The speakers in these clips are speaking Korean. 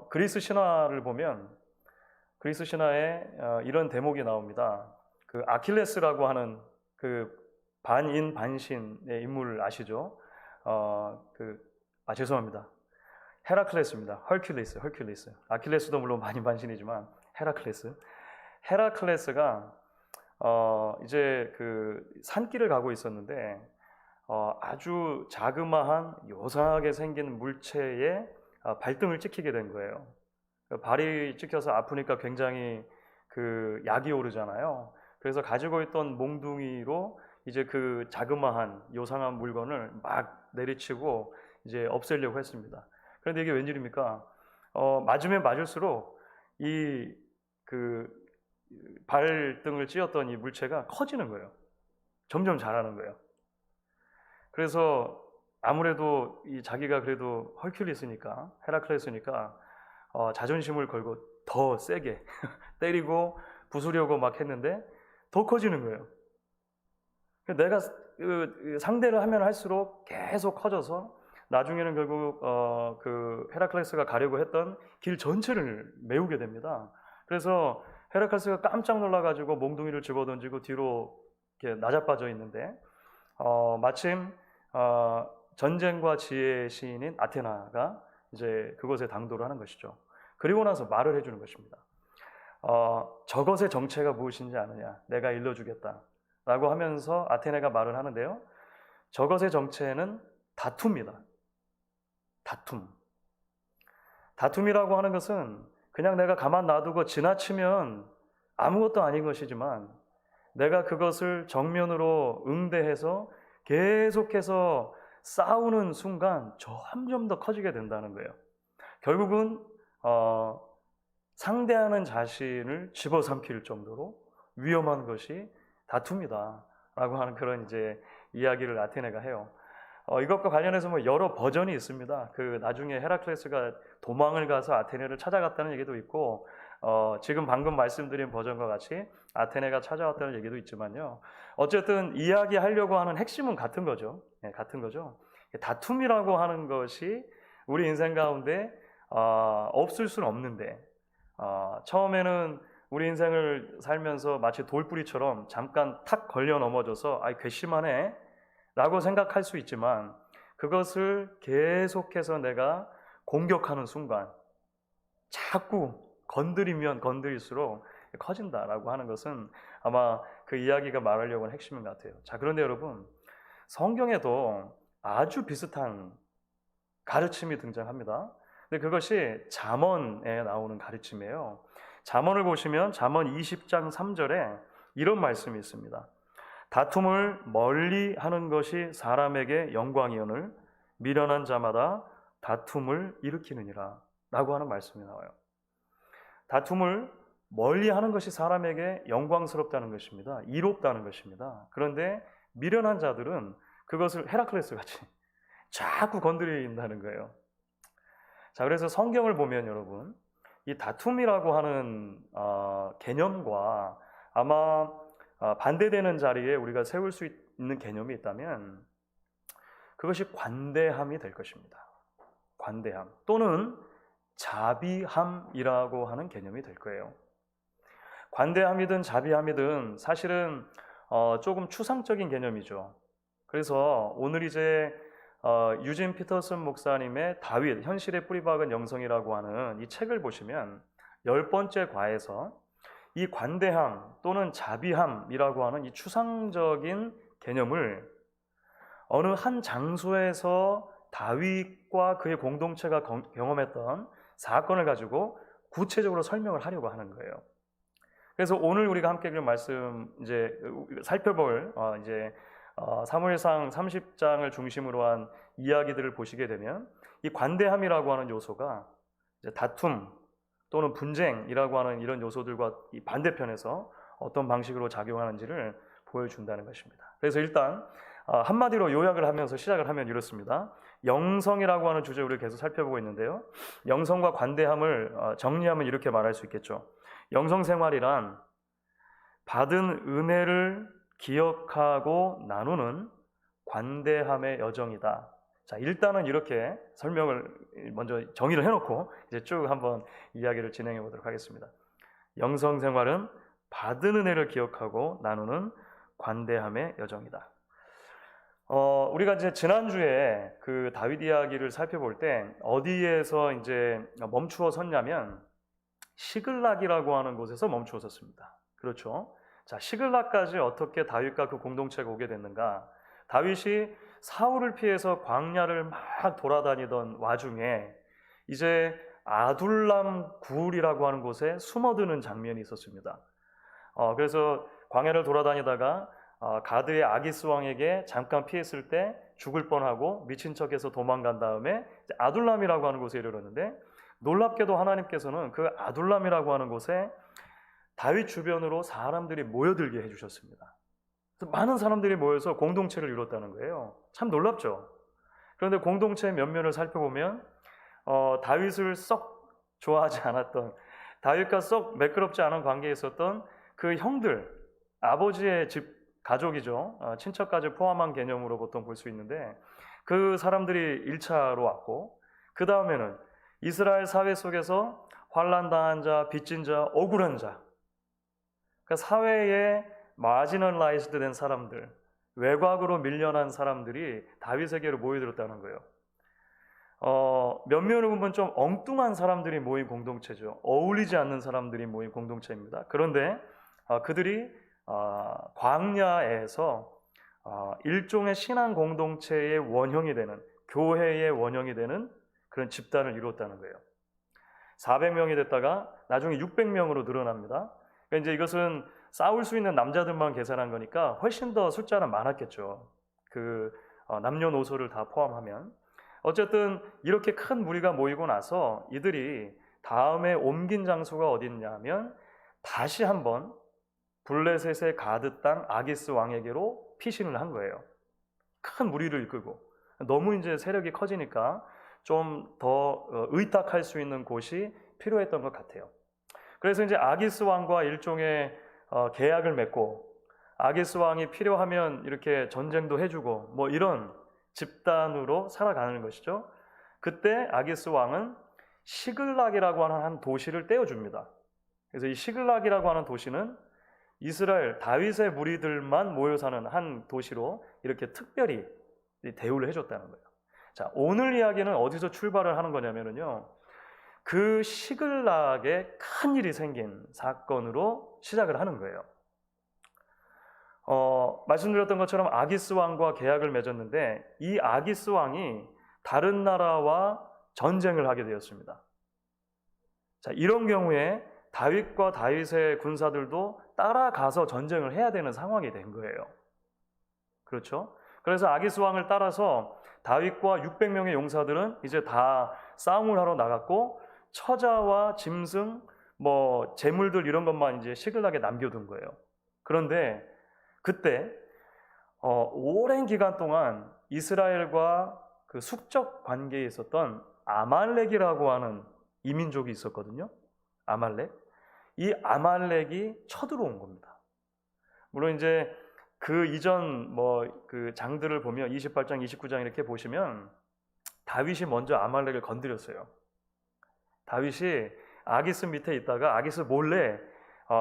그리스 신화를 보면 그리스 신화에 이런 대목이 나옵니다. 그 아킬레스라고 하는 그 반인 반신의 인물 아시죠? 죄송합니다. 헤라클레스입니다. 헐큘리스. 아킬레스도 물론 반인 반신이지만 헤라클레스가 이제 그 산길을 가고 있었는데 아주 자그마한 요상하게 생긴 물체에 발등을 찍히게 된 거예요. 발이 찍혀서 아프니까 굉장히 그 약이 오르잖아요. 그래서 가지고 있던 몽둥이로 이제 그 자그마한 요상한 물건을 막 내리치고 이제 없애려고 했습니다. 그런데 이게 웬일입니까? 맞으면 맞을수록 이 그 발등을 찧었던 이 물체가 커지는 거예요. 점점 자라는 거예요. 그래서 아무래도 이 자기가 그래도 헐큘리스니까 헤라클레스니까 자존심을 걸고 더 세게 때리고 부수려고 막 했는데 더 커지는 거예요. 내가 상대를 하면 할수록 계속 커져서 나중에는 결국 그 헤라클레스가 가려고 했던 길 전체를 메우게 됩니다. 그래서 헤라클레스가 깜짝 놀라가지고 몽둥이를 집어던지고 뒤로 이렇게 나자빠져 있는데 마침 전쟁과 지혜의 시인인 아테나가 이제 그것에 당도를 하는 것이죠. 그리고 나서 말을 해주는 것입니다. 저것의 정체가 무엇인지 아느냐? 내가 일러주겠다. 라고 하면서 아테네가 말을 하는데요. 저것의 정체는 다툼이다. 다툼이라고 하는 것은 그냥 내가 가만 놔두고 지나치면 아무것도 아닌 것이지만 내가 그것을 정면으로 응대해서 계속해서 싸우는 순간 점점 더 커지게 된다는 거예요. 결국은 상대하는 자신을 집어삼킬 정도로 위험한 것이 다툼이다 라고 하는 그런 이제 이야기를 아테네가 해요. 이것과 관련해서 뭐 여러 버전이 있습니다. 그 나중에 헤라클레스가 도망을 가서 아테네를 찾아갔다는 얘기도 있고 지금 방금 말씀드린 버전과 같이 아테네가 찾아왔다는 얘기도 있지만요. 어쨌든 이야기하려고 하는 핵심은 같은 거죠. 네, 같은 거죠. 다툼이라고 하는 것이 우리 인생 가운데 없을 수는 없는데 처음에는 우리 인생을 살면서 마치 돌뿌리처럼 잠깐 탁 걸려 넘어져서 괘씸하네 라고 생각할 수 있지만 그것을 계속해서 내가 공격하는 순간 자꾸 건드리면 건드릴수록 커진다라고 하는 것은 아마 그 이야기가 말하려고 하는 핵심인 것 같아요. 자, 그런데 여러분, 성경에도 아주 비슷한 가르침이 등장합니다. 근데 그것이 잠언에 나오는 가르침이에요. 잠언을 보시면 잠언 20장 3절에 이런 말씀이 있습니다. 다툼을 멀리 하는 것이 사람에게 영광이오늘 미련한 자마다 다툼을 일으키느니라 라고 하는 말씀이 나와요. 다툼을 멀리 하는 것이 사람에게 영광스럽다는 것입니다. 이롭다는 것입니다. 그런데 미련한 자들은 그것을 헤라클레스 같이 자꾸 건드린다는 거예요. 자, 그래서 성경을 보면 여러분, 이 다툼이라고 하는 개념과 아마 반대되는 자리에 우리가 세울 수 있는 개념이 있다면 그것이 관대함이 될 것입니다. 관대함 또는 자비함이라고 하는 개념이 될 거예요. 관대함이든 자비함이든 사실은 조금 추상적인 개념이죠. 그래서 오늘 이제 유진 피터슨 목사님의 다윗, 현실의 뿌리박은 영성이라고 하는 이 책을 보시면 10번째 과에서 이 관대함 또는 자비함이라고 하는 이 추상적인 개념을 어느 한 장소에서 다윗과 그의 공동체가 경험했던 사건을 가지고 구체적으로 설명을 하려고 하는 거예요. 그래서 오늘 우리가 함께 그 말씀 이제 살펴볼 사무엘상 30장을 중심으로 한 이야기들을 보시게 되면 이 관대함이라고 하는 요소가 이제 다툼 또는 분쟁이라고 하는 이런 요소들과 이 반대편에서 어떤 방식으로 작용하는지를 보여준다는 것입니다. 그래서 일단 한마디로 요약을 하면서 시작을 하면 이렇습니다. 영성이라고 하는 주제를 우리가 계속 살펴보고 있는데요. 영성과 관대함을 정리하면 이렇게 말할 수 있겠죠. 영성생활이란 받은 은혜를 기억하고 나누는 관대함의 여정이다. 자, 일단은 이렇게 설명을 먼저 정의를 해놓고 이제 쭉 한번 이야기를 진행해 보도록 하겠습니다. 영성 생활은 받은 은혜를 기억하고 나누는 관대함의 여정이다. 우리가 이제 지난주에 그 다윗 이야기를 살펴볼 때 어디에서 이제 멈추어 섰냐면 시글락이라고 하는 곳에서 멈추어 섰습니다. 그렇죠? 자, 시글락까지 어떻게 다윗과 그 공동체가 오게 됐는가? 다윗이 사울을 피해서 광야를 막 돌아다니던 와중에 이제 아둘람 굴이라고 하는 곳에 숨어드는 장면이 있었습니다. 그래서 광야를 돌아다니다가 가드의 아기스 왕에게 잠깐 피했을 때 죽을 뻔하고 미친 척해서 도망간 다음에 아둘람이라고 하는 곳에 이르렀는데, 놀랍게도 하나님께서는 그 아둘람이라고 하는 곳에 다윗 주변으로 사람들이 모여들게 해주셨습니다. 많은 사람들이 모여서 공동체를 이뤘다는 거예요. 참 놀랍죠? 그런데 공동체의 면면을 살펴보면 다윗을 썩 좋아하지 않았던, 다윗과 썩 매끄럽지 않은 관계에 있었던 그 형들, 아버지의 집 가족이죠. 친척까지 포함한 개념으로 보통 볼 수 있는데, 그 사람들이 1차로 왔고, 그 다음에는 이스라엘 사회 속에서 환난당한 자, 빚진 자, 억울한 자, 그러니까 사회에 마지널라이즈드 된 사람들, 외곽으로 밀려난 사람들이 다윗에게로 모여들었다는 거예요. 면면을 보면 좀 엉뚱한 사람들이 모인 공동체죠. 어울리지 않는 사람들이 모인 공동체입니다. 그런데 그들이 광야에서 일종의 신앙 공동체의 원형이 되는, 교회의 원형이 되는 그런 집단을 이루었다는 거예요. 400명이 됐다가 나중에 600명으로 늘어납니다. 그러니까 이제 이것은 싸울 수 있는 남자들만 계산한 거니까 훨씬 더 숫자는 많았겠죠. 그 남녀노소를 다 포함하면. 어쨌든 이렇게 큰 무리가 모이고 나서 이들이 다음에 옮긴 장소가 어딨냐면 다시 한번 블레셋의 가드 땅 아기스 왕에게로 피신을 한 거예요. 큰 무리를 이끌고. 너무 이제 세력이 커지니까 좀 더 의탁할 수 있는 곳이 필요했던 것 같아요. 그래서 이제 아기스 왕과 일종의 계약을 맺고, 아기스 왕이 필요하면 이렇게 전쟁도 해주고 뭐 이런 집단으로 살아가는 것이죠. 그때 아기스 왕은 시글락이라고 하는 한 도시를 떼어줍니다. 그래서 이 시글락이라고 하는 도시는 이스라엘 다윗의 무리들만 모여 사는 한 도시로 이렇게 특별히 대우를 해줬다는 거예요. 자, 오늘 이야기는 어디서 출발을 하는 거냐면요, 그 시글락에 큰 일이 생긴 사건으로 시작을 하는 거예요. 말씀드렸던 것처럼 아기스 왕과 계약을 맺었는데, 이 아기스 왕이 다른 나라와 전쟁을 하게 되었습니다. 자, 이런 경우에 다윗과 다윗의 군사들도 따라가서 전쟁을 해야 되는 상황이 된 거예요. 그렇죠? 그래서 아기스 왕을 따라서 다윗과 600명의 용사들은 이제 다 싸움을 하러 나갔고, 처자와 짐승, 뭐 재물들 이런 것만 이제 시글락에 남겨둔 거예요. 그런데 그때 오랜 기간 동안 이스라엘과 그 숙적 관계에 있었던 아말렉이라고 하는 이민족이 있었거든요. 아말렉. 이 아말렉이 쳐들어온 겁니다. 물론 이제 그 이전 뭐 그 장들을 보면 28장, 29장 이렇게 보시면 다윗이 먼저 아말렉을 건드렸어요. 다윗이 아기스 밑에 있다가 아기스 몰래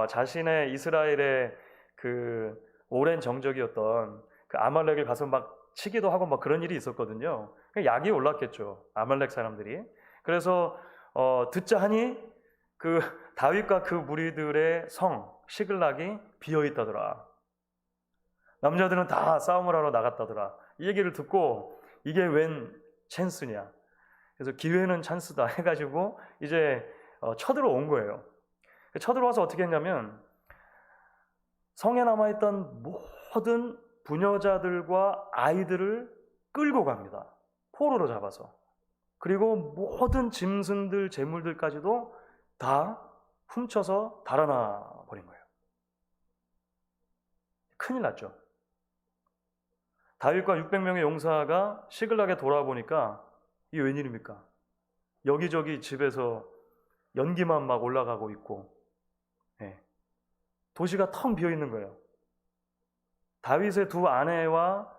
자신의 이스라엘의 그 오랜 정적이었던 그 아말렉을 가서 막 치기도 하고 막 그런 일이 있었거든요. 약이 올랐겠죠, 아말렉 사람들이. 그래서 듣자 하니 그 다윗과 그 무리들의 성 시글락이 비어 있다더라. 남자들은 다 싸움을 하러 나갔다더라. 이 얘기를 듣고 이게 웬 찬스냐, 그래서 기회는 찬스다 해가지고 이제 쳐들어온 거예요. 쳐들어와서 어떻게 했냐면 성에 남아있던 모든 부녀자들과 아이들을 끌고 갑니다. 포로로 잡아서. 그리고 모든 짐승들, 재물들까지도 다 훔쳐서 달아나 버린 거예요. 큰일 났죠. 다윗과 600명의 용사가 시글락에 돌아와 보니까 이게 웬일입니까? 여기저기 집에서 연기만 막 올라가고 있고, 도시가 텅 비어 있는 거예요. 다윗의 두 아내와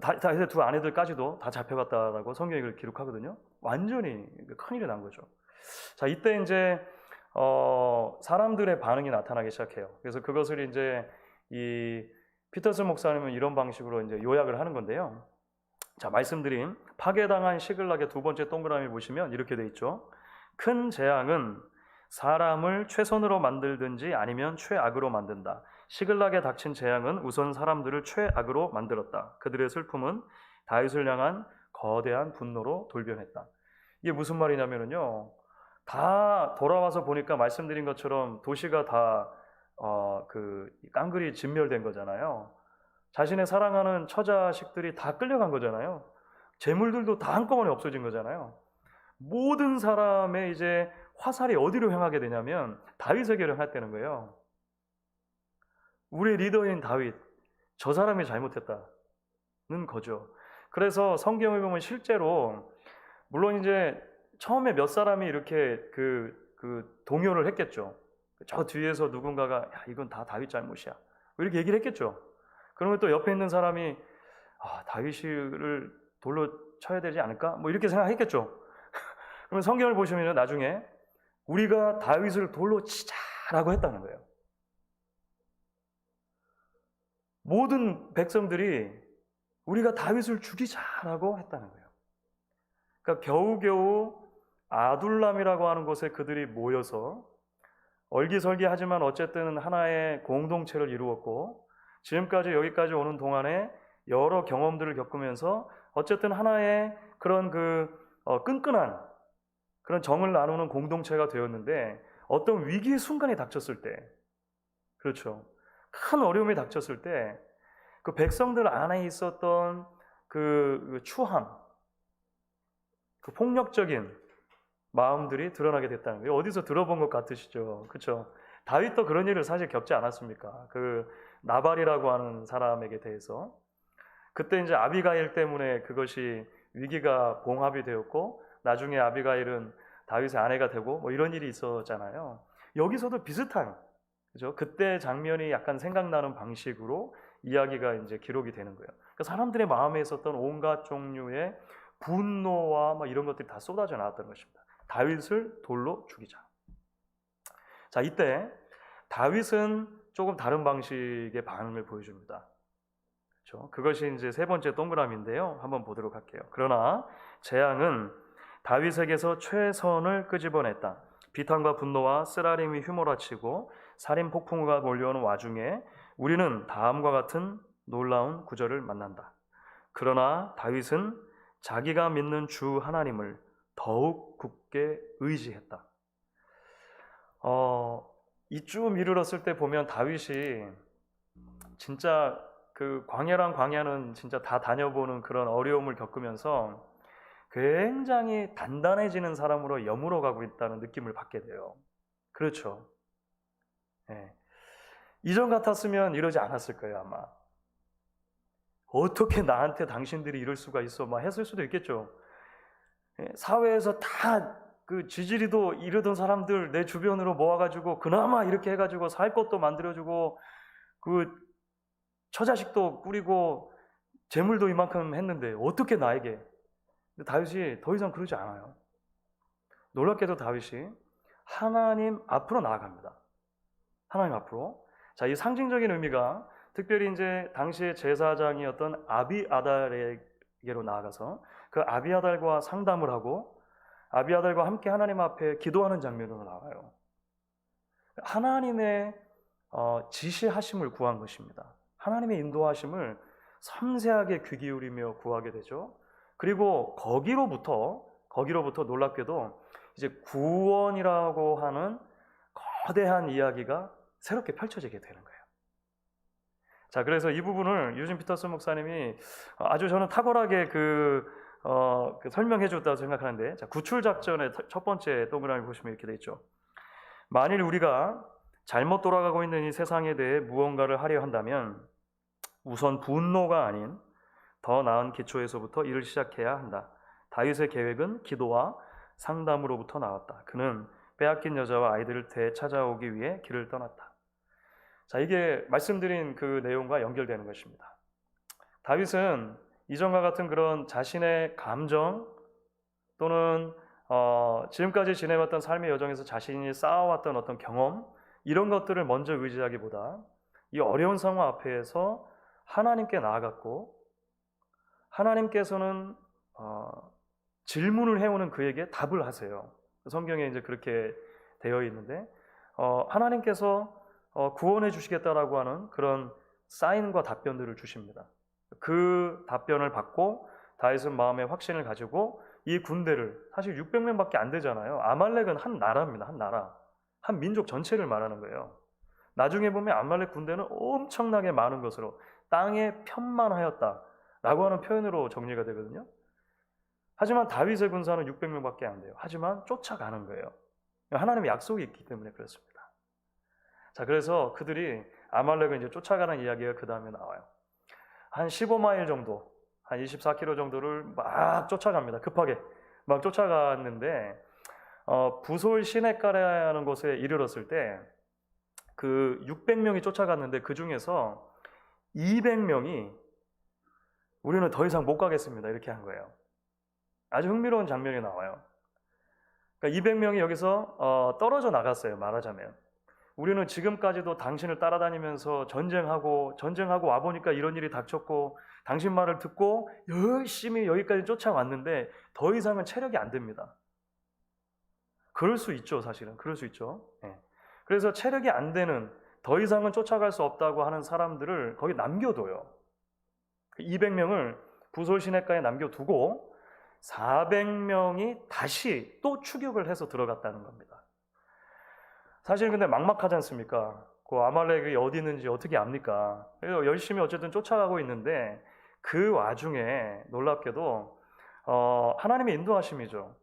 다윗의 두 아내들까지도 다 잡혀갔다라고 성경이 그걸 기록하거든요. 완전히 큰일이 난 거죠. 자, 이때 이제 사람들의 반응이 나타나기 시작해요. 그래서 그것을 이제 이 피터슨 목사님은 이런 방식으로 이제 요약을 하는 건데요. 자, 말씀드린 파괴당한 시글락의 두 번째 동그라미 보시면 이렇게 돼 있죠. 큰 재앙은 사람을 최선으로 만들든지 아니면 최악으로 만든다. 시글락에 닥친 재앙은 우선 사람들을 최악으로 만들었다. 그들의 슬픔은 다윗을 향한 거대한 분노로 돌변했다. 이게 무슨 말이냐면요, 다 돌아와서 보니까 말씀드린 것처럼 도시가 다 깡그리 진멸된 거잖아요. 자신의 사랑하는 처자식들이 다 끌려간 거잖아요. 재물들도 다 한꺼번에 없어진 거잖아요. 모든 사람의 이제 화살이 어디로 향하게 되냐면 다윗에게로 향했다는 거예요. 우리의 리더인 다윗, 저 사람이 잘못했다는 거죠. 그래서 성경을 보면 실제로 물론 이제 처음에 몇 사람이 이렇게 동요를 했겠죠. 저 뒤에서 누군가가 야, 이건 다 다윗 잘못이야, 이렇게 얘기를 했겠죠. 그러면 또 옆에 있는 사람이 다윗을 돌로 쳐야 되지 않을까? 뭐 이렇게 생각했겠죠. 그러면 성경을 보시면 나중에 우리가 다윗을 돌로 치자라고 했다는 거예요. 모든 백성들이 우리가 다윗을 죽이자라고 했다는 거예요. 그러니까 겨우겨우 아둘람이라고 하는 곳에 그들이 모여서 얼기설기하지만 어쨌든 하나의 공동체를 이루었고, 지금까지 여기까지 오는 동안에 여러 경험들을 겪으면서 어쨌든 하나의 그런 끈끈한 그런 정을 나누는 공동체가 되었는데, 어떤 위기의 순간이 닥쳤을 때, 그렇죠, 큰 어려움이 닥쳤을 때 그 백성들 안에 있었던 그 추함, 그 폭력적인 마음들이 드러나게 됐다는 거예요. 어디서 들어본 것 같으시죠? 그렇죠? 다윗도 그런 일을 사실 겪지 않았습니까? 그 나발이라고 하는 사람에게 대해서 그때 이제 아비가일 때문에 그것이 위기가 봉합이 되었고, 나중에 아비가일은 다윗의 아내가 되고 뭐 이런 일이 있었잖아요. 여기서도 비슷한, 그죠? 그때 장면이 약간 생각나는 방식으로 이야기가 이제 기록이 되는 거예요. 그러니까 사람들의 마음에 있었던 온갖 종류의 분노와 막 이런 것들이 다 쏟아져 나왔던 것입니다. 다윗을 돌로 죽이자. 자, 이때 다윗은 조금 다른 방식의 반응을 보여줍니다. 그렇죠? 그것이 이제 세 번째 동그라미인데요. 한번 보도록 할게요. 그러나 재앙은 다윗에게서 최선을 끄집어냈다. 비탄과 분노와 쓰라림이 휘몰아치고 살인 폭풍우가 몰려오는 와중에 우리는 다음과 같은 놀라운 구절을 만난다. 그러나 다윗은 자기가 믿는 주 하나님을 더욱 굳게 의지했다. 이쯤 이르렀을 때 보면 다윗이 진짜 그 광야란 광야는 진짜 다 다녀보는 그런 어려움을 겪으면서 굉장히 단단해지는 사람으로 여물어 가고 있다는 느낌을 받게 돼요. 그렇죠. 네. 이전 같았으면 이러지 않았을 거예요, 아마. 어떻게 나한테 당신들이 이럴 수가 있어? 막 했을 수도 있겠죠. 사회에서 다 그 지지리도 이르던 사람들 내 주변으로 모아가지고 그나마 이렇게 해가지고 살 것도 만들어주고 그 처자식도 꾸리고 재물도 이만큼 했는데 어떻게 나에게? 근데 다윗이 더 이상 그러지 않아요. 놀랍게도 다윗이 하나님 앞으로 나아갑니다. 하나님 앞으로. 자, 이 상징적인 의미가 특별히 이제 당시의 제사장이었던 아비아달에게로 나아가서 그 아비아달과 상담을 하고 아비아달과 함께 하나님 앞에 기도하는 장면으로 나와요. 하나님의 지시하심을 구한 것입니다. 하나님의 인도하심을 섬세하게 귀 기울이며 구하게 되죠. 그리고 거기로부터 놀랍게도 이제 구원이라고 하는 거대한 이야기가 새롭게 펼쳐지게 되는 거예요. 자, 그래서 이 부분을 유진 피터슨 목사님이 아주 저는 탁월하게 설명해 줬다고 생각하는데, 자, 구출 작전의 첫 번째 동그라미 보시면 이렇게 돼 있죠. 만일 우리가 잘못 돌아가고 있는 이 세상에 대해 무언가를 하려 한다면 우선 분노가 아닌 더 나은 기초에서부터 일을 시작해야 한다. 다윗의 계획은 기도와 상담으로부터 나왔다. 그는 빼앗긴 여자와 아이들을 되찾아오기 위해 길을 떠났다. 자, 이게 말씀드린 그 내용과 연결되는 것입니다. 다윗은 이전과 같은 그런 자신의 감정 또는 지금까지 지내왔던 삶의 여정에서 자신이 쌓아왔던 어떤 경험 이런 것들을 먼저 의지하기보다 이 어려운 상황 앞에서 하나님께 나아갔고 하나님께서는 질문을 해오는 그에게 답을 하세요. 성경에 이제 그렇게 되어 있는데 하나님께서 구원해 주시겠다라고 하는 그런 사인과 답변들을 주십니다. 그 답변을 받고 다윗은 마음의 확신을 가지고 이 군대를 사실 600명밖에 안 되잖아요. 아말렉은 한 나라입니다. 한 나라. 한 민족 전체를 말하는 거예요. 나중에 보면 아말렉 군대는 엄청나게 많은 것으로 땅에 편만하였다라고 하는 표현으로 정리가 되거든요. 하지만 다윗의 군사는 600명밖에 안 돼요. 하지만 쫓아가는 거예요. 하나님의 약속이 있기 때문에 그렇습니다. 자, 그래서 그들이 아말렉을 이제 쫓아가는 이야기가 그 다음에 나와요. 한 15마일 정도, 한 24km 정도를 막 쫓아갑니다. 급하게 막 쫓아갔는데 부솔 시냇가라는 곳에 이르렀을 때 그 600명이 쫓아갔는데 그 중에서 200명이 우리는 더 이상 못 가겠습니다. 이렇게 한 거예요. 아주 흥미로운 장면이 나와요. 그러니까 200명이 여기서 떨어져 나갔어요. 말하자면 우리는 지금까지도 당신을 따라다니면서 전쟁하고 와보니까 이런 일이 닥쳤고 당신 말을 듣고 열심히 여기까지 쫓아왔는데 더 이상은 체력이 안 됩니다. 그럴 수 있죠. 사실은 그럴 수 있죠. 네. 그래서 체력이 안 되는 더 이상은 쫓아갈 수 없다고 하는 사람들을 거기 남겨둬요. 200명을 부솔 시냇가에 남겨두고 400명이 다시 또 추격을 해서 들어갔다는 겁니다. 사실 근데 막막하지 않습니까? 그 아말렉이 어디 있는지 어떻게 압니까? 그래서 열심히 어쨌든 쫓아가고 있는데 그 와중에 놀랍게도 하나님의 인도하심이죠.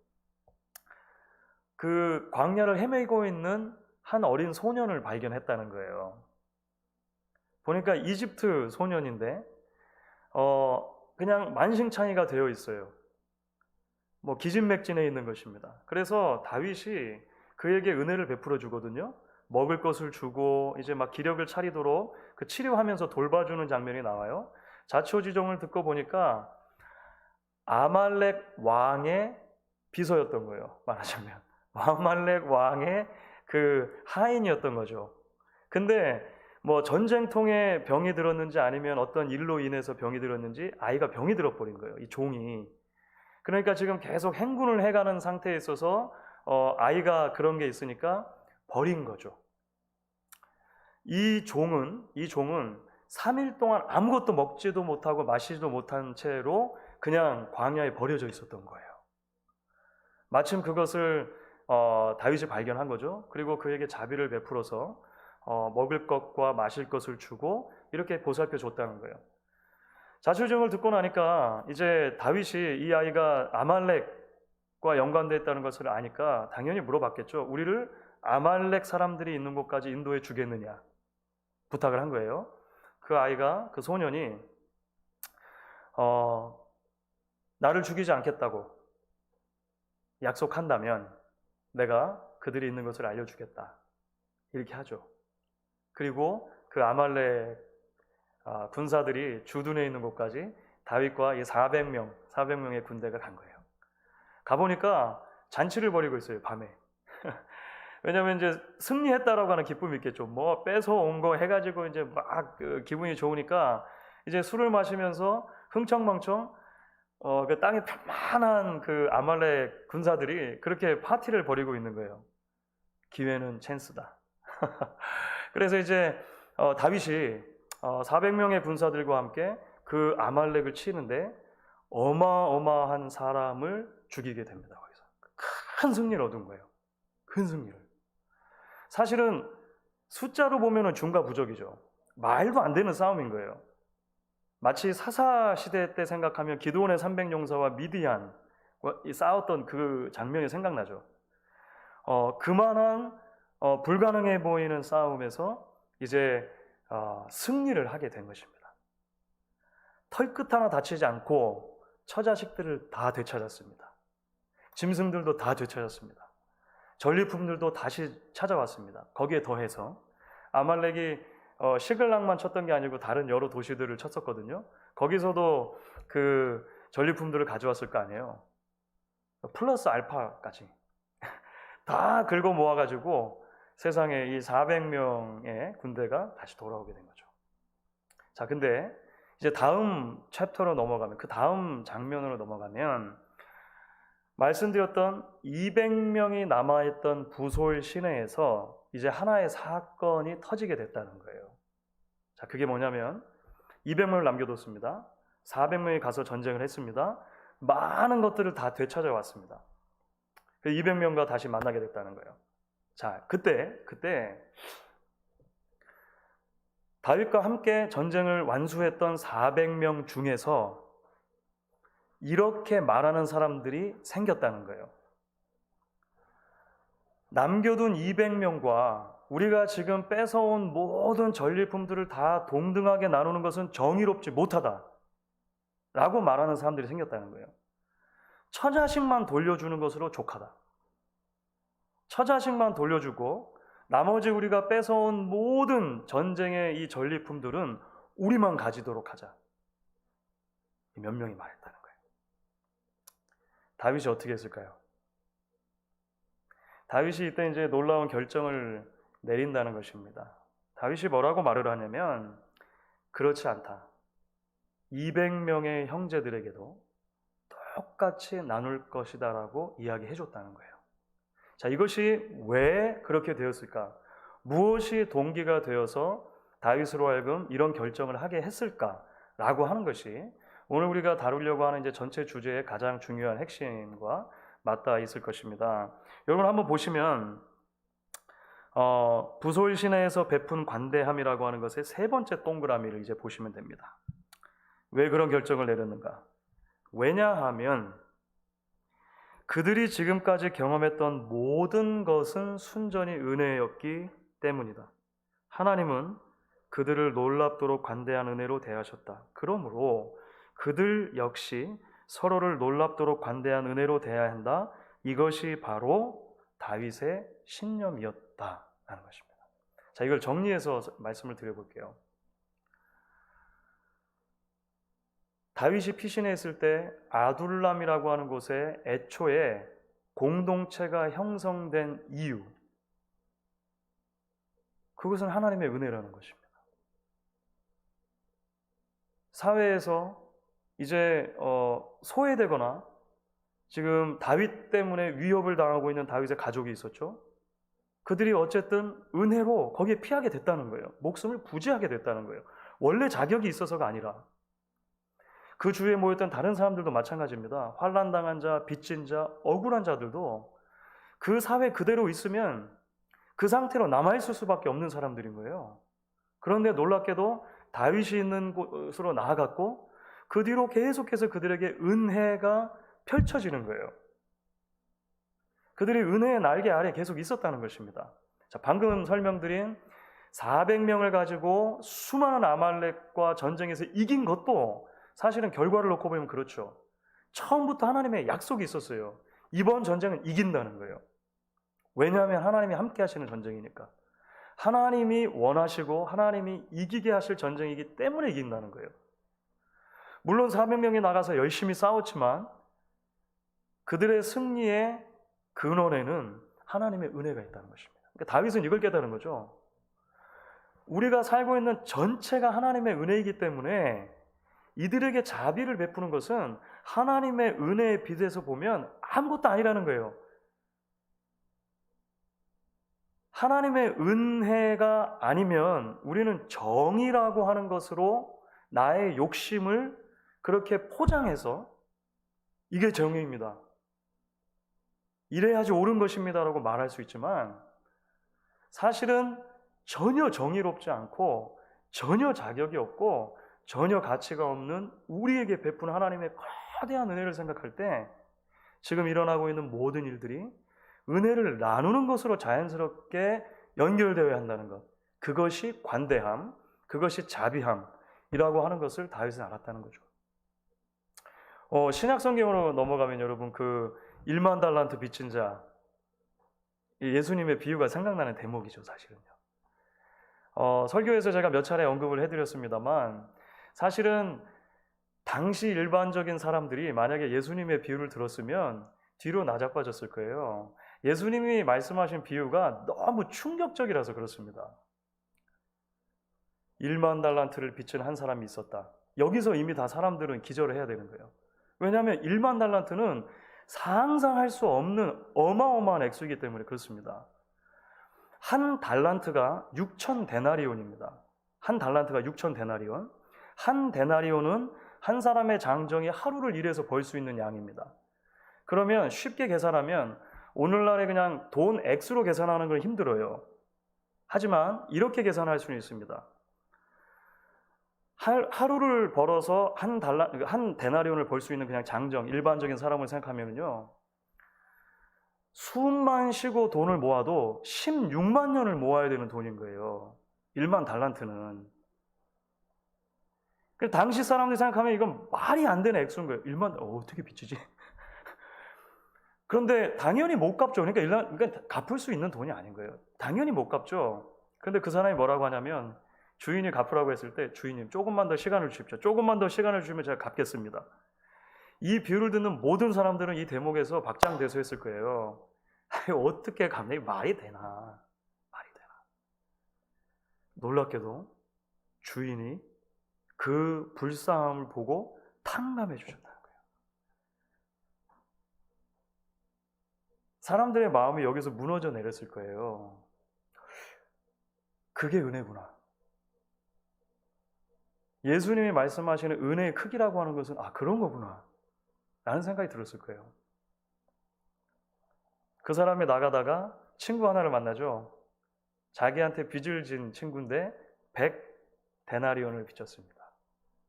그 광야를 헤매고 있는 한 어린 소년을 발견했다는 거예요. 보니까 이집트 소년인데 그냥 만신창이가 되어 있어요. 뭐 기진맥진해 있는 것입니다. 그래서 다윗이 그에게 은혜를 베풀어 주거든요. 먹을 것을 주고 이제 막 기력을 차리도록 그 치료하면서 돌봐주는 장면이 나와요. 자초지종을 듣고 보니까 아말렉 왕의 비서였던 거예요. 말하자면 아말렉 왕의 그 하인이었던 거죠. 근데 뭐 전쟁통에 병이 들었는지 아니면 어떤 일로 인해서 병이 들었는지 아이가 병이 들어버린 거예요. 이 종이. 그러니까 지금 계속 행군을 해가는 상태에 있어서 아이가 그런 게 있으니까 버린 거죠. 이 종은 3일 동안 아무것도 먹지도 못하고 마시지도 못한 채로 그냥 광야에 버려져 있었던 거예요. 마침 그것을 다윗이 발견한 거죠. 그리고 그에게 자비를 베풀어서 먹을 것과 마실 것을 주고 이렇게 보살펴 줬다는 거예요. 자초지종을 듣고 나니까 이제 다윗이 이 아이가 아말렉과 연관되어 있다는 것을 아니까 당연히 물어봤겠죠. 우리를 아말렉 사람들이 있는 곳까지 인도해 주겠느냐 부탁을 한 거예요. 그 아이가, 그 소년이 나를 죽이지 않겠다고 약속한다면 내가 그들이 있는 것을 알려주겠다 이렇게 하죠. 그리고 그 아말렉 군사들이 주둔해 있는 곳까지 다윗과 이 400명의 군대가 간 거예요. 가보니까 잔치를 벌이고 있어요, 밤에. 왜냐면 이제 승리했다라고 하는 기쁨이 있겠죠. 뭐 뺏어온 거 해가지고 이제 막 기분이 좋으니까 이제 술을 마시면서 흥청망청 그 땅에 편만한 그 아말렉 군사들이 그렇게 파티를 벌이고 있는 거예요. 기회는 찬스다. 그래서 이제 다윗이 400명의 군사들과 함께 그 아말렉을 치는데 어마어마한 사람을 죽이게 됩니다. 거기서 큰 승리를 얻은 거예요. 큰 승리를. 사실은 숫자로 보면은 중과부적이죠. 말도 안 되는 싸움인 거예요. 마치 사사 시대 때 생각하면 기드온의 300용사와 미디안 싸웠던 그 장면이 생각나죠. 그만한 불가능해 보이는 싸움에서 이제 승리를 하게 된 것입니다. 털끝 하나 다치지 않고 처자식들을 다 되찾았습니다. 짐승들도 다 되찾았습니다. 전리품들도 다시 찾아왔습니다. 거기에 더해서 아말렉이 시글락만 쳤던 게 아니고 다른 여러 도시들을 쳤었거든요. 거기서도 그 전리품들을 가져왔을 거 아니에요. 플러스 알파까지 다 긁어 모아가지고 세상에 이 400명의 군대가 다시 돌아오게 된 거죠. 자, 근데 이제 다음 챕터로 넘어가면, 그 다음 장면으로 넘어가면 말씀드렸던 200명이 남아있던 부솔 시내에서 이제 하나의 사건이 터지게 됐다는 거예요. 자, 그게 뭐냐면 200명을 남겨뒀습니다. 400명이 가서 전쟁을 했습니다. 많은 것들을 다 되찾아왔습니다. 200명과 다시 만나게 됐다는 거예요. 자, 그때 다윗과 함께 전쟁을 완수했던 400명 중에서 이렇게 말하는 사람들이 생겼다는 거예요. 남겨둔 200명과 우리가 지금 뺏어온 모든 전리품들을 다 동등하게 나누는 것은 정의롭지 못하다 라고 말하는 사람들이 생겼다는 거예요. 처자식만 돌려주는 것으로 족하다. 처자식만 돌려주고 나머지 우리가 뺏어온 모든 전쟁의 이 전리품들은 우리만 가지도록 하자. 몇 명이 말했다는 거예요. 다윗이 어떻게 했을까요? 다윗이 이때 이제 놀라운 결정을 내린다는 것입니다. 다윗이 뭐라고 말을 하냐면, 그렇지 않다. 200명의 형제들에게도 똑같이 나눌 것이다 라고 이야기해 줬다는 거예요. 자, 이것이 왜 그렇게 되었을까? 무엇이 동기가 되어서 다윗으로 하여금 이런 결정을 하게 했을까라고 하는 것이 오늘 우리가 다루려고 하는 이제 전체 주제의 가장 중요한 핵심과 맞닿아 있을 것입니다. 여러분 한번 보시면 부솔 시내에서 베푼 관대함이라고 하는 것의 세 번째 동그라미를 이제 보시면 됩니다. 왜 그런 결정을 내렸는가? 왜냐하면 그들이 지금까지 경험했던 모든 것은 순전히 은혜였기 때문이다. 하나님은 그들을 놀랍도록 관대한 은혜로 대하셨다. 그러므로 그들 역시 서로를 놀랍도록 관대한 은혜로 대해야 한다. 이것이 바로 다윗의 신념이었다라는 것입니다. 자, 이걸 정리해서 말씀을 드려볼게요. 다윗이 피신했을 때 아둘람이라고 하는 곳에 애초에 공동체가 형성된 이유, 그것은 하나님의 은혜라는 것입니다. 사회에서 이제 소외되거나 지금 다윗 때문에 위협을 당하고 있는 다윗의 가족이 있었죠. 그들이 어쨌든 은혜로 거기에 피하게 됐다는 거예요. 목숨을 부지하게 됐다는 거예요. 원래 자격이 있어서가 아니라 그 주위에 모였던 다른 사람들도 마찬가지입니다. 환난당한 자, 빚진 자, 억울한 자들도 그 사회 그대로 있으면 그 상태로 남아있을 수밖에 없는 사람들인 거예요. 그런데 놀랍게도 다윗이 있는 곳으로 나아갔고 그 뒤로 계속해서 그들에게 은혜가 펼쳐지는 거예요. 그들이 은혜의 날개 아래 계속 있었다는 것입니다. 자, 방금 설명드린 400명을 가지고 수많은 아말렉과 전쟁에서 이긴 것도 사실은 결과를 놓고 보면 그렇죠. 처음부터 하나님의 약속이 있었어요. 이번 전쟁은 이긴다는 거예요. 왜냐하면 하나님이 함께 하시는 전쟁이니까. 하나님이 원하시고 하나님이 이기게 하실 전쟁이기 때문에 이긴다는 거예요. 물론 400명이 나가서 열심히 싸웠지만 그들의 승리의 근원에는 하나님의 은혜가 있다는 것입니다. 그러니까 다윗은 이걸 깨달은 거죠. 우리가 살고 있는 전체가 하나님의 은혜이기 때문에 이들에게 자비를 베푸는 것은 하나님의 은혜에 비례해서 보면 아무것도 아니라는 거예요. 하나님의 은혜가 아니면 우리는 정의라고 하는 것으로 나의 욕심을 그렇게 포장해서 이게 정의입니다. 이래야지 옳은 것입니다라고 말할 수 있지만 사실은 전혀 정의롭지 않고 전혀 자격이 없고 전혀 가치가 없는 우리에게 베푼 하나님의 거대한 은혜를 생각할 때 지금 일어나고 있는 모든 일들이 은혜를 나누는 것으로 자연스럽게 연결되어야 한다는 것, 그것이 관대함, 그것이 자비함이라고 하는 것을 다윗은 알았다는 거죠. 신약 성경으로 넘어가면 여러분 그 1만 달란트 빚진 자, 예수님의 비유가 생각나는 대목이죠, 사실은요. 설교에서 제가 몇 차례 언급을 해드렸습니다만 사실은 당시 일반적인 사람들이 만약에 예수님의 비유를 들었으면 뒤로 나자빠졌을 거예요. 예수님이 말씀하신 비유가 너무 충격적이라서 그렇습니다. 1만 달란트를 빚진 한 사람이 있었다. 여기서 이미 다 사람들은 기절을 해야 되는 거예요. 왜냐하면 1만 달란트는 상상할 수 없는 어마어마한 액수이기 때문에 그렇습니다. 한 달란트가 6천 데나리온입니다. 한 달란트가 6천 데나리온. 한 데나리온은 한 사람의 장정이 하루를 일해서 벌 수 있는 양입니다. 그러면 쉽게 계산하면 오늘날에 그냥 돈 액수로 계산하는 건 힘들어요. 하지만 이렇게 계산할 수는 있습니다. 하루를 벌어서 한 데나리온을 벌 수 있는 그냥 장정, 일반적인 사람을 생각하면요. 숨만 쉬고 돈을 모아도 16만 년을 모아야 되는 돈인 거예요. 1만 달란트는. 당시 사람들이 생각하면 이건 말이 안 되는 액수인 거예요. 1만, 어떻게 빚지지? 그런데 당연히 못 갚죠. 그러니까 갚을 수 있는 돈이 아닌 거예요. 당연히 못 갚죠. 그런데 그 사람이 뭐라고 하냐면 주인이 갚으라고 했을 때 주인님 조금만 더 시간을 주십시오. 조금만 더 시간을 주면 제가 갚겠습니다. 이 비유를 듣는 모든 사람들은 이 대목에서 박장대소했을 거예요. 어떻게 갚냐? 말이 되나? 말이 되나? 놀랍게도 주인이 그 불쌍함을 보고 탕감해 주셨다는 거예요. 사람들의 마음이 여기서 무너져 내렸을 거예요. 그게 은혜구나. 예수님이 말씀하시는 은혜의 크기라고 하는 것은 그런 거구나 라는 생각이 들었을 거예요. 그 사람이 나가다가 친구 하나를 만나죠. 자기한테 빚을 진 친구인데 100데나리온을 빚졌습니다.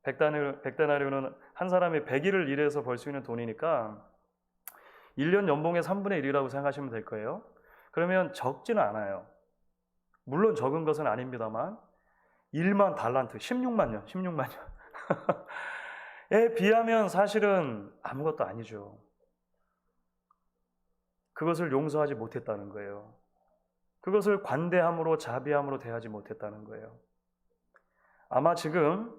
100데나리온은 한 사람이 100일을 일해서 벌 수 있는 돈이니까 1년 연봉의 3분의 1이라고 생각하시면 될 거예요. 그러면 적지는 않아요. 물론 적은 것은 아닙니다만 1만 달란트, 16만 년 에 비하면 사실은 아무것도 아니죠. 그것을 용서하지 못했다는 거예요. 그것을 관대함으로 자비함으로 대하지 못했다는 거예요. 아마 지금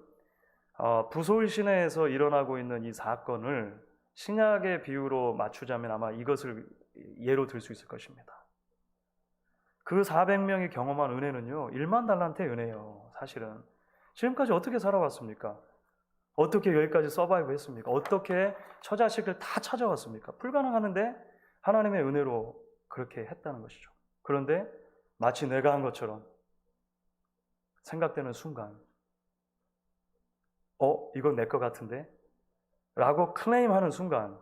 부솔 시내에서 일어나고 있는 이 사건을 신약의 비유로 맞추자면 아마 이것을 예로 들 수 있을 것입니다. 그 400명이 경험한 은혜는요, 1만 달란트의 은혜예요. 사실은 지금까지 어떻게 살아왔습니까? 어떻게 여기까지 서바이브 했습니까? 어떻게 처자식을 다 찾아왔습니까? 불가능하는데 하나님의 은혜로 그렇게 했다는 것이죠. 그런데 마치 내가 한 것처럼 생각되는 순간 이건 내 것 같은데? 라고 클레임하는 순간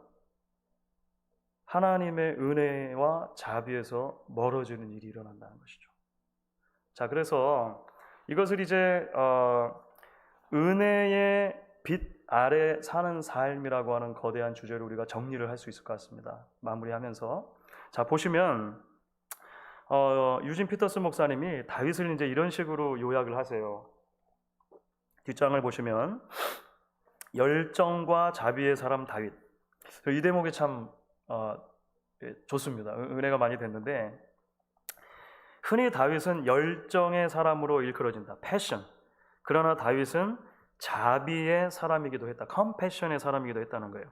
하나님의 은혜와 자비에서 멀어지는 일이 일어난다는 것이죠. 자, 그래서 이것을 이제 은혜의 빛 아래 사는 삶이라고 하는 거대한 주제로 우리가 정리를 할 수 있을 것 같습니다. 마무리하면서 자, 보시면 유진 피터스 목사님이 다윗을 이제 이런 식으로 요약을 하세요. 뒷장을 보시면 열정과 자비의 사람 다윗. 이 대목이 참 좋습니다. 은혜가 많이 됐는데 흔히 다윗은 열정의 사람으로 일컬어진다. 패션. 그러나 다윗은 자비의 사람이기도 했다. 컴패션의 사람이기도 했다는 거예요.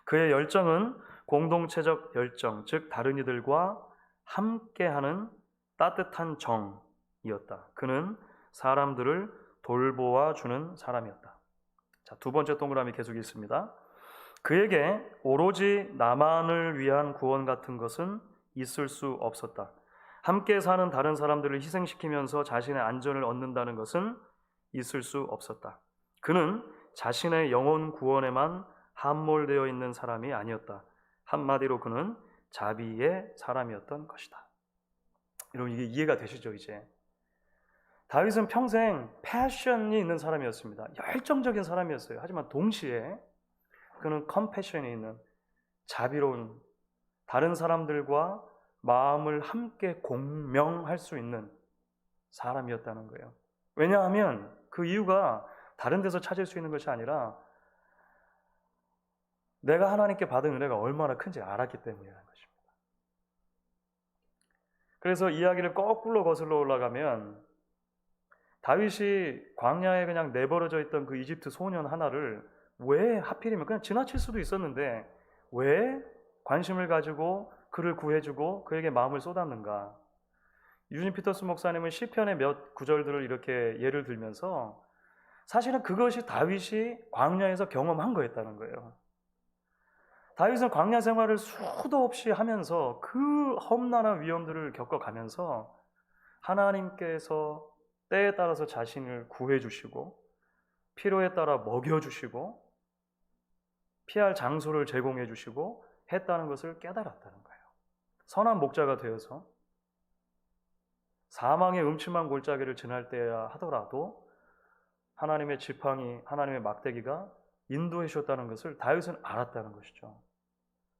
그의 열정은 공동체적 열정, 즉 다른 이들과 함께하는 따뜻한 정이었다. 그는 사람들을 돌보아 주는 사람이었다. 자, 두 번째 동그라미 계속 있습니다. 그에게 오로지 나만을 위한 구원 같은 것은 있을 수 없었다. 함께 사는 다른 사람들을 희생시키면서 자신의 안전을 얻는다는 것은 있을 수 없었다. 그는 자신의 영혼 구원에만 함몰되어 있는 사람이 아니었다. 한마디로 그는 자비의 사람이었던 것이다. 여러분, 이게 이해가 되시죠, 이제? 다윗은 평생 패션이 있는 사람이었습니다. 열정적인 사람이었어요. 하지만 동시에 그는 컴패션이 있는 자비로운 다른 사람들과 마음을 함께 공명할 수 있는 사람이었다는 거예요. 왜냐하면 그 이유가 다른 데서 찾을 수 있는 것이 아니라 내가 하나님께 받은 은혜가 얼마나 큰지 알았기 때문이라는 것입니다. 그래서 이야기를 거꾸로 거슬러 올라가면 다윗이 광야에 그냥 내버려져 있던 그 이집트 소년 하나를 왜 하필이면 그냥 지나칠 수도 있었는데 왜 관심을 가지고 그를 구해주고 그에게 마음을 쏟았는가? 유진 피터스 목사님은 시편의 몇 구절들을 이렇게 예를 들면서 사실은 그것이 다윗이 광야에서 경험한 거였다는 거예요. 다윗은 광야 생활을 수도 없이 하면서 그 험난한 위험들을 겪어가면서 하나님께서 때에 따라서 자신을 구해주시고 필요에 따라 먹여주시고 피할 장소를 제공해주시고 했다는 것을 깨달았다는 거예요. 선한 목자가 되어서 사망의 음침한 골짜기를 지날 때야 하더라도 하나님의 지팡이, 하나님의 막대기가 인도해 주셨다는 것을 다윗은 알았다는 것이죠.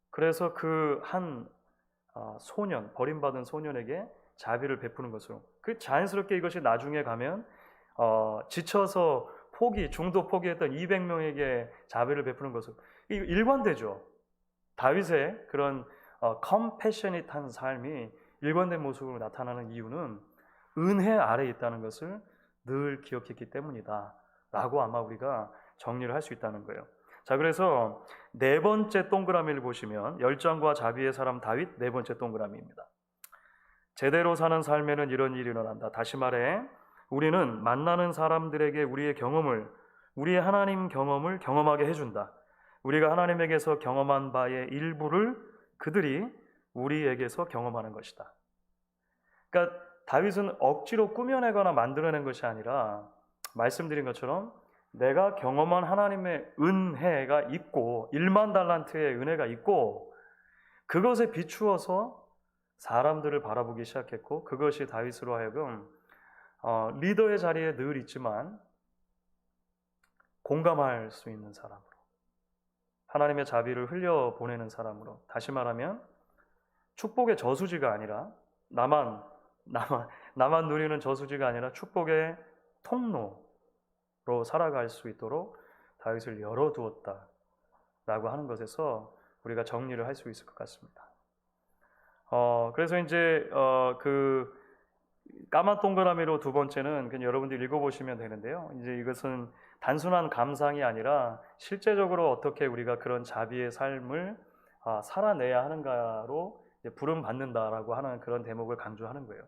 그래서 그 한 소년, 버림받은 소년에게 자비를 베푸는 것으로 그 자연스럽게 이것이 나중에 가면 지쳐서 중도 포기했던 200명에게 자비를 베푸는 것으로 일관되죠. 다윗의 그런 컴패셔닛한 삶이 일관된 모습으로 나타나는 이유는 은혜 아래에 있다는 것을 늘 기억했기 때문이다 라고 아마 우리가 정리를 할 수 있다는 거예요. 자, 그래서 네 번째 동그라미를 보시면 열정과 자비의 사람 다윗 네 번째 동그라미입니다. 제대로 사는 삶에는 이런 일이 일어난다. 다시 말해 우리는 만나는 사람들에게 우리의 하나님 경험을 경험하게 해준다. 우리가 하나님에게서 경험한 바의 일부를 그들이 우리에게서 경험하는 것이다. 그러니까 다윗은 억지로 꾸며내거나 만들어낸 것이 아니라 말씀드린 것처럼 내가 경험한 하나님의 은혜가 있고 1만 달란트의 은혜가 있고 그것에 비추어서 사람들을 바라보기 시작했고 그것이 다윗으로 하여금 리더의 자리에 늘 있지만 공감할 수 있는 사람으로 하나님의 자비를 흘려보내는 사람으로 다시 말하면 축복의 저수지가 아니라 나만 누리는 저수지가 아니라 축복의 통로로 살아갈 수 있도록 다윗을 열어두었다라고 하는 것에서 우리가 정리를 할 수 있을 것 같습니다. 그래서 이제 그 까만 동그라미로 두 번째는 그냥 여러분들이 읽어보시면 되는데요. 이제 이것은 단순한 감상이 아니라 실제적으로 어떻게 우리가 그런 자비의 삶을 살아내야 하는가로 부름 받는다라고 하는 그런 대목을 강조하는 거예요.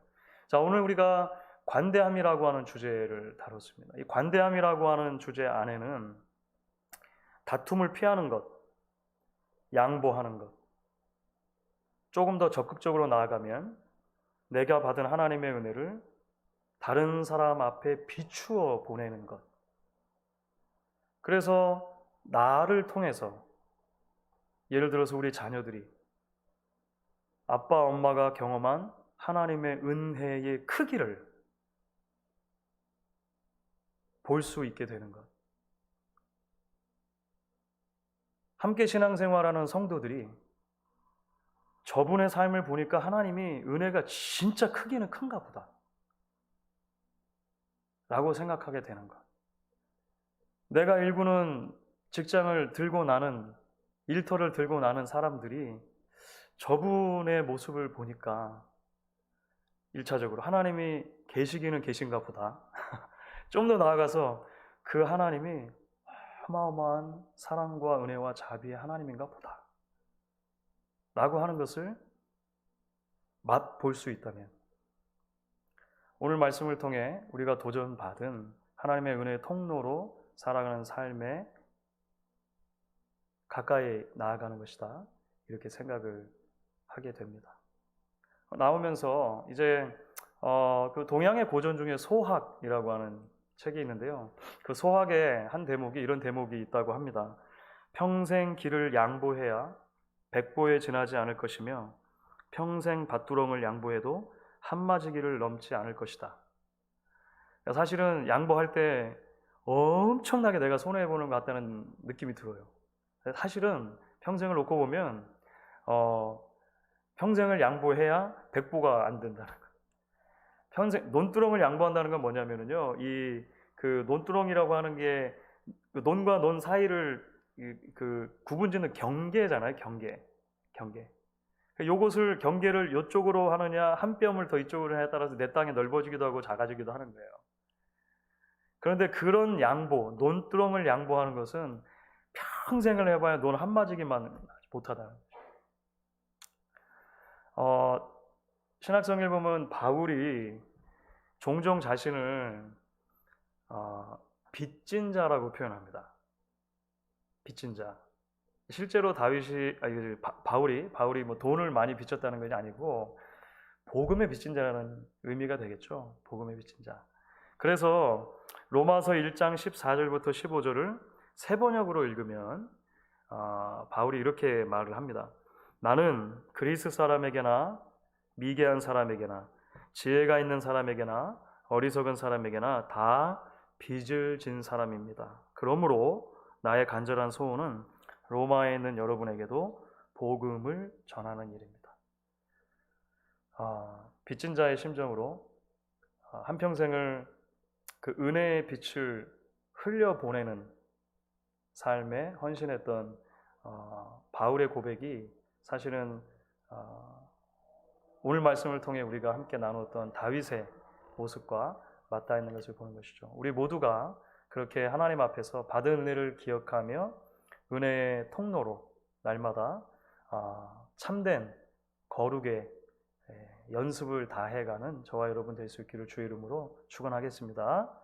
자, 오늘 우리가 관대함이라고 하는 주제를 다뤘습니다. 이 관대함이라고 하는 주제 안에는 다툼을 피하는 것, 양보하는 것, 조금 더 적극적으로 나아가면 내가 받은 하나님의 은혜를 다른 사람 앞에 비추어 보내는 것. 그래서 나를 통해서 예를 들어서 우리 자녀들이 아빠, 엄마가 경험한 하나님의 은혜의 크기를 볼 수 있게 되는 것. 함께 신앙생활하는 성도들이 저분의 삶을 보니까 하나님이 은혜가 진짜 크기는 큰가 보다 라고 생각하게 되는 것. 내가 일구는 직장을 들고 나는 일터를 들고 나는 사람들이 저분의 모습을 보니까 1차적으로 하나님이 계시기는 계신가 보다. 좀 더 나아가서 그 하나님이 어마어마한 사랑과 은혜와 자비의 하나님인가 보다 라고 하는 것을 맛볼 수 있다면 오늘 말씀을 통해 우리가 도전받은 하나님의 은혜의 통로로 살아가는 삶에 가까이 나아가는 것이다 이렇게 생각을 하게 됩니다. 나오면서 이제 그 동양의 고전 중에 소학이라고 하는 책이 있는데요. 그 소학의 한 대목이 이런 대목이 있다고 합니다. 평생 길을 양보해야 백보에 지나지 않을 것이며 평생 밭두렁을 양보해도 한마지 길을 넘지 않을 것이다. 사실은 양보할 때 엄청나게 내가 손해보는 것 같다는 느낌이 들어요. 사실은 평생을 놓고 보면 평생을 양보해야 백보가 안 된다는 거예요. 평생 논두렁을 양보한다는 건 뭐냐면요, 이 그 논두렁이라고 하는 게 그 논과 논 사이를 그 구분짓는 경계잖아요, 경계. 요것을 경계를 이쪽으로 하느냐, 한 뼘을 더 이쪽으로 하느냐에 따라서 내 땅이 넓어지기도 하고 작아지기도 하는 거예요. 그런데 그런 양보, 논두렁을 양보하는 것은 평생을 해봐야 논 한마디기만 못하다. 신약성경을 보면 바울이 종종 자신을 빚진 자라고 표현합니다. 빚진 자. 실제로 바울이 뭐 돈을 많이 빚졌다는 것이 아니고 복음의 빚진 자라는 의미가 되겠죠. 복음의 빚진 자. 그래서 로마서 1장 14절부터 15절을 세 번역으로 읽으면 바울이 이렇게 말을 합니다. 나는 그리스 사람에게나 미개한 사람에게나 지혜가 있는 사람에게나 어리석은 사람에게나 다 빚을 진 사람입니다. 그러므로 나의 간절한 소원은 로마에 있는 여러분에게도 복음을 전하는 일입니다. 빚진 자의 심정으로 한평생을 그 은혜의 빛을 흘려보내는 삶에 헌신했던 바울의 고백이 사실은 오늘 말씀을 통해 우리가 함께 나누었던 다윗의 모습과 맞닿아 있는 것을 보는 것이죠. 우리 모두가 그렇게 하나님 앞에서 받은 은혜를 기억하며 은혜의 통로로 날마다 참된 거룩의 연습을 다해가는 저와 여러분 될 수 있기를 주의 이름으로 축원하겠습니다.